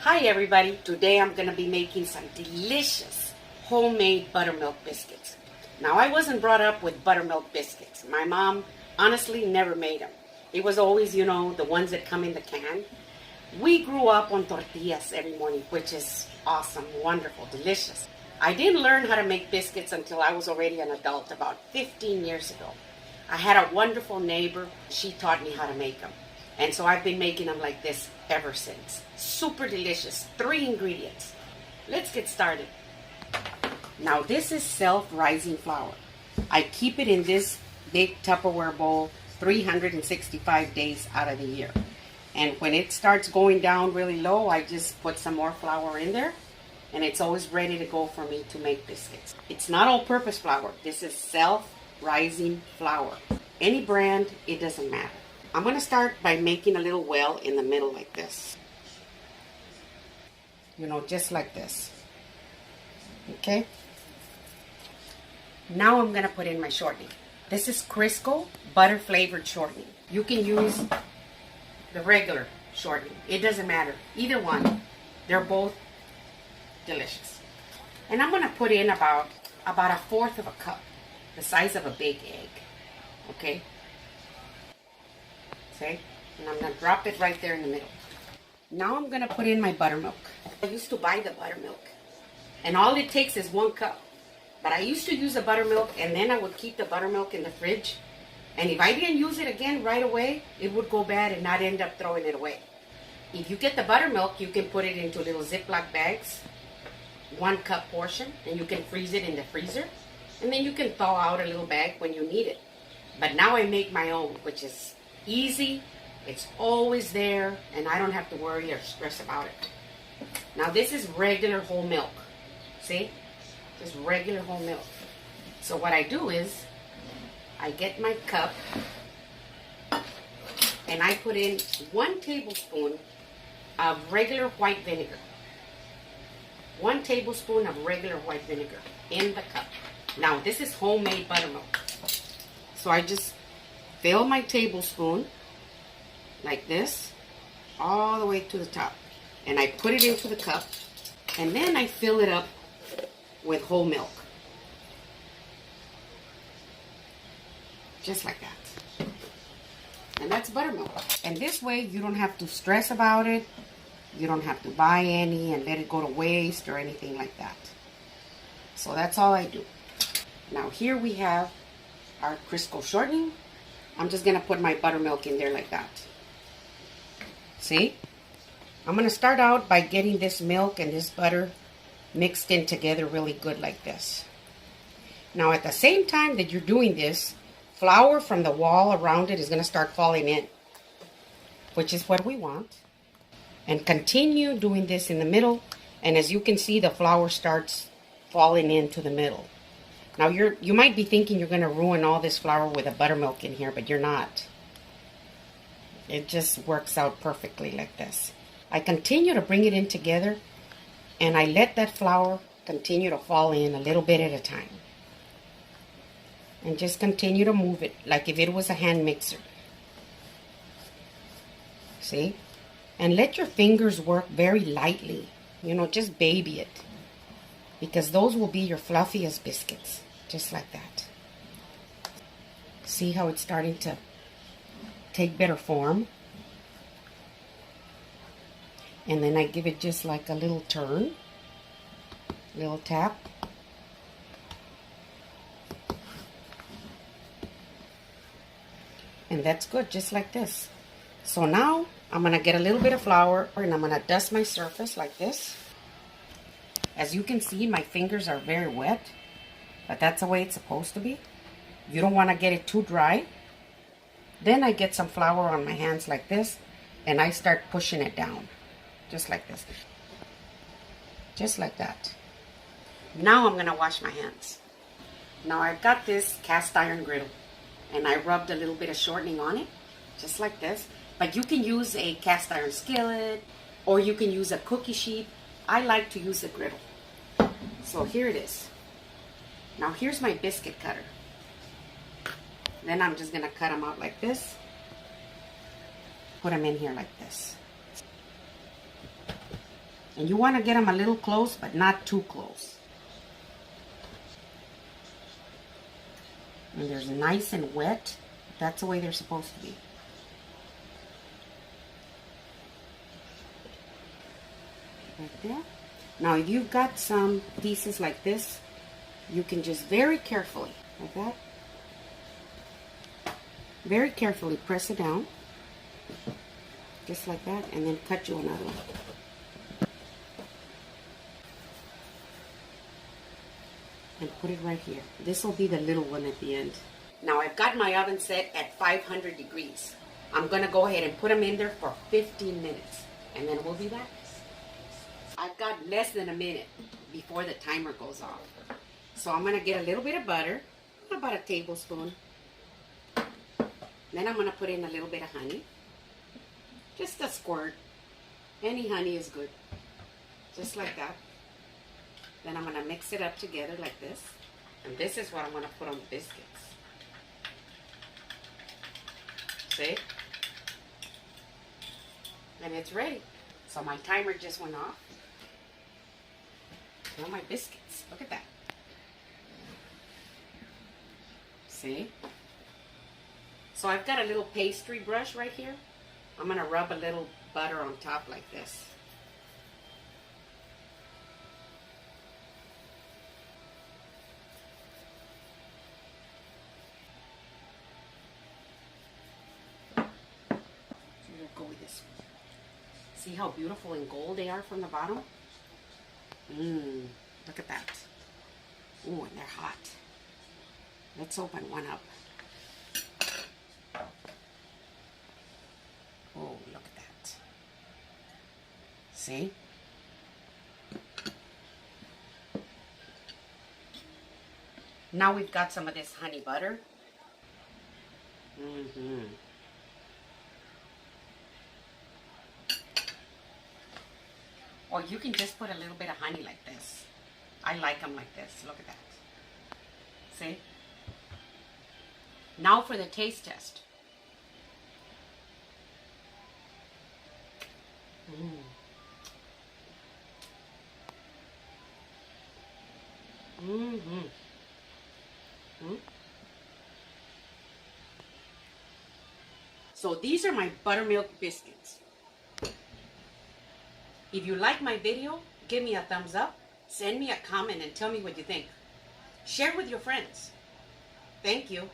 Hi everybody, today I'm going to be making some delicious homemade buttermilk biscuits. Now I wasn't brought up with buttermilk biscuits. My mom honestly never made them. It was always, the ones that come in the can. We grew up on tortillas every morning, which is awesome, wonderful, delicious. I didn't learn how to make biscuits until I was already an adult, about 15 years ago. I had a wonderful neighbor. She taught me how to make them. And so I've been making them like this ever since. Super delicious. 3 ingredients. Let's get started. Now this is self-rising flour. I keep it in this big Tupperware bowl 365 days out of the year. And when it starts going down really low, I just put some more flour in there. And it's always ready to go for me to make biscuits. It's not all-purpose flour. This is self-rising flour. Any brand, it doesn't matter. I'm going to start by making a little well in the middle like this. Just like this. Okay? Now I'm going to put in my shortening. This is Crisco butter flavored shortening. You can use the regular shortening. It doesn't matter. Either one. They're both delicious. And I'm going to put in about 1/4 of a cup. The size of a big egg. Okay? Okay, and I'm going to drop it right there in the middle. Now I'm going to put in my buttermilk. I used to buy the buttermilk, and all it takes is 1 cup. But I used to use the buttermilk, and then I would keep the buttermilk in the fridge. And if I didn't use it again right away, it would go bad and I'd end up throwing it away. If you get the buttermilk, you can put it into little Ziploc bags, 1 cup portion, and you can freeze it in the freezer. And then you can thaw out a little bag when you need it. But now I make my own, which is easy, it's always there, and I don't have to worry or stress about it. Now this is regular whole milk. See? Just regular whole milk. So what I do is, I get my cup, and I put in 1 tablespoon of regular white vinegar. 1 tablespoon of regular white vinegar in the cup. Now this is homemade buttermilk. So I just fill my tablespoon like this all the way to the top, and I put it into the cup, and then I fill it up with whole milk, just like that. And that's buttermilk. And this way you don't have to stress about it, you don't have to buy any and let it go to waste or anything like that. So that's all I do. Now here we have our Crisco shortening. I'm just going to put my buttermilk in there like that. See? I'm going to start out by getting this milk and this butter mixed in together really good like this. Now at the same time that you're doing this, flour from the wall around it is going to start falling in, which is what we want. And continue doing this in the middle, and as you can see, the flour starts falling into the middle. Now you might be thinking you're going to ruin all this flour with a buttermilk in here, but you're not. It just works out perfectly like this. I continue to bring it in together, and I let that flour continue to fall in a little bit at a time. And just continue to move it like if it was a hand mixer. See? And let your fingers work very lightly. Just baby it. Because those will be your fluffiest biscuits. Just like that. See how it's starting to take better form? And then I give it just like a little turn. Little tap. And that's good, just like this. So now I'm going to get a little bit of flour, and I'm going to dust my surface like this. As you can see, my fingers are very wet. But that's the way it's supposed to be. You don't want to get it too dry. Then I get some flour on my hands like this, and I start pushing it down. Just like this. Just like that. Now I'm going to wash my hands. Now I've got this cast iron griddle, and I rubbed a little bit of shortening on it. Just like this. But you can use a cast iron skillet, or you can use a cookie sheet. I like to use a griddle. So here it is. Now here's my biscuit cutter. Then I'm just going to cut them out like this. Put them in here like this. And you want to get them a little close, but not too close. And they're nice and wet. That's the way they're supposed to be. Right there. Now, if you've got some pieces like this, you can just very carefully, like that, very carefully press it down, just like that, and then cut you another one. And put it right here. This will be the little one at the end. Now, I've got my oven set at 500 degrees. I'm going to go ahead and put them in there for 15 minutes, and then we'll be back. I've got less than a minute before the timer goes off. So I'm going to get a little bit of butter, about a tablespoon. Then I'm going to put in a little bit of honey. Just a squirt. Any honey is good. Just like that. Then I'm going to mix it up together like this. And this is what I'm going to put on the biscuits. See? And it's ready. So my timer just went off. Now my biscuits. Look at that. See? So I've got a little pastry brush right here. I'm going to rub a little butter on top like this. So we'll go with this one. See how beautiful and gold they are from the bottom? Look at that. Ooh, and they're hot. Let's open one up. Oh, look at that. See? Now we've got some of this honey butter. Or you can just put a little bit of honey like this. I like them like this. Look at that. See? Now for the taste test. So these are my buttermilk biscuits. If you like my video, give me a thumbs up, send me a comment and tell me what you think. Share with your friends. Thank you.